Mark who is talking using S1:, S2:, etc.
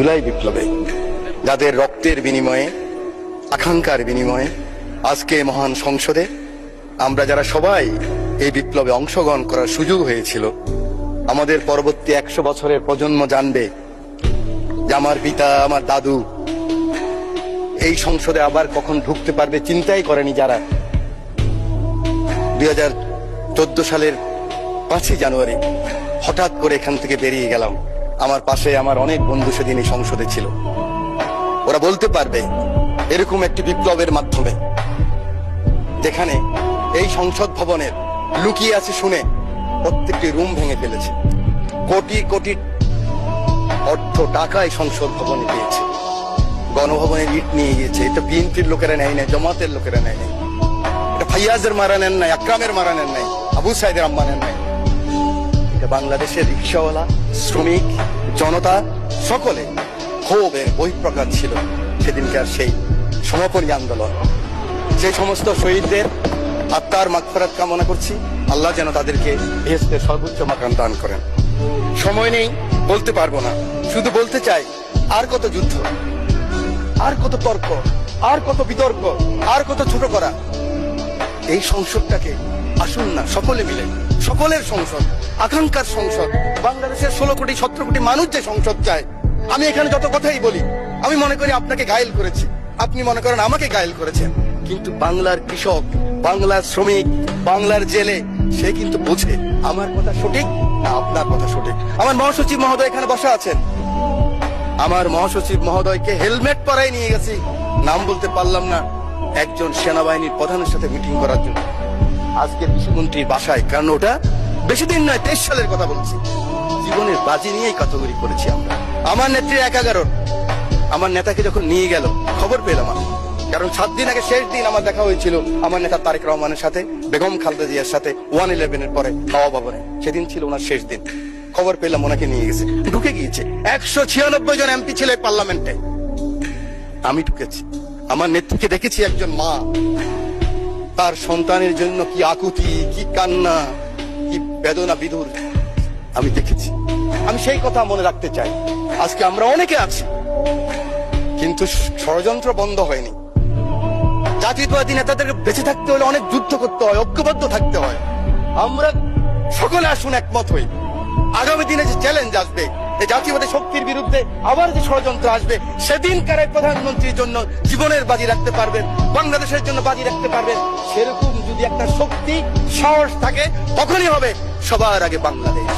S1: জুলাই বিপ্লবে যাদের রক্তের বিনিময়ে, আকাঙ্ক্ষার বিনিময়ে আজকে মহান সংসদে আমরা যারা সবাই এই বিপ্লবে অংশগ্রহণ করার সুযোগ হয়েছিল, আমাদের পরবর্তী 100 বছরের প্রজন্ম জানবে যে আমার পিতা, আমার দাদু এই সংসদে আবার কখন ঢুকতে পারবে চিন্তাই করেনি যারা 2014 সালের 5ই জানুয়ারি হঠাৎ করে এখান থেকে বেরিয়ে গেলাম। আমার পাশে আমার অনেক বন্ধু সেদিন এই সংসদে ছিল। ওরা বলতে পারবে এরকম একটি বিপ্লবের মাধ্যমে যেখানে এই সংসদ ভবনের লুকিয়ে আছে শুনে প্রত্যেকটি রুম ভেঙে ফেলেছে, কোটি কোটি অর্থ টাকা এই সংসদ ভবনে দিয়েছে, গণভবনের ইট নিয়ে গিয়েছে। এটা বিএনপির লোকেরা নেয় নাই, জমাতের লোকেরা নেয় নাই, এটা ফাইয়াজের মারা নেন নাই, আকরামের মারা নেন নাই, আবু সাইদের আম্মা নেন নাই। এটা বাংলাদেশের রিক্সাওয়ালা, শ্রমিক, জনতা সকলে ক্ষোভের বহিঃপ্রকাশ ছিল সেদিনকার সেই সমাপনী আন্দোলন। যে সমস্ত শহীদদের আত্মার মাগফিরাত কামনা করছি, আল্লাহ যেন তাদেরকে বেহেশতের সর্বোচ্চ মাকাম দান করেন। সময় নেই, বলতে পারবো না, শুধু বলতে চাই আর কত যুদ্ধ, আর কত তর্ক, আর কত বিতর্ক, আর কত ছোট করা। এই সংসদটাকে আসুন না সকলে মিলে, সকলের সংসদ, আকাঙ্ক্ষার সংসদ, বাংলাদেশের 16 কোটি 17 কোটি মানুষ যে সংসদ চায়। আমি এখানে যত কথাই বলি, আমি মনে করি আপনাকে ঘায়েল করেছি, আপনি মনে করেন আমাকে ঘায়েল করেছেন, কিন্তু বাংলার কৃষক, বাংলার শ্রমিক, বাংলার জেলে সে কিন্তু বোঝে আমার কথা সঠিক না আপনার কথা সঠিক। আমার মহাসচিব মহোদয় এখানে বসা আছেন, আমার মহাসচিব মহোদয়কে হেলমেট পরাই নিয়ে গেছি, নাম বলতে পারলাম না, একজন সেনাবাহিনীর প্রধানের সাথে মিটিং করার জন্য আজকের কৃষিমন্ত্রীর বাসায়। কারণ ওটা বেশি দিন নয়, 23 সালের কথা বলছি। জীবনের বাজি নিয়েই কাটাকুটি করেছি আমরা। আমার নেত্রী 11 আমার নেতাকে যখন নিয়ে গেল খবর পেলাম আমি, কারণ 7 দিন আগে শেষ দিন আমার দেখা হয়েছিল আমার নেতা তারেক রহমানের সাথে, বেগম খালেদা জিয়ার সাথে 111-এর পরে হাওয়া ভবনে। সেদিন ছিল ওনার শেষ দিন। খবর পেলাম ওনাকে নিয়ে গেছে, ঢুকে গিয়েছে। 196 জন এমপি ছিল এই পার্লামেন্টে, আমি ঢুকেছি। আমার নেত্রীকে দেখেছি একজন মা, তার সন্তানের জন্য কি আকুতি, কি কান্না, কি বেদনা বিধুর আমি দেখেছি। আমি সেই কথা মনে রাখতে চাই। আজকে আমরা অনেকে আছি, কিন্তু ষড়যন্ত্র বন্ধ হয়নি। জাতীয়তাবাদী নেতাদেরকে বেঁচে থাকতে হলে অনেক যুদ্ধ করতে হয়, ঐক্যবদ্ধ থাকতে হয়। আমরা সকলে আসুন একমত হই। আগামী দিনে যে চ্যালেঞ্জ আসবে, এই জাতীয়বাদী শক্তির বিরুদ্ধে আবার যে ষড়যন্ত্র আসবে, সেদিনকার প্রধানমন্ত্রীর জন্য জীবনের বাজি রাখতে পারবেন, বাংলাদেশের জন্য বাজি রাখতে পারবেন, সেরকম যদি একটা শক্তি, সাহস থাকে, তখনই হবে সবার আগে বাংলাদেশ।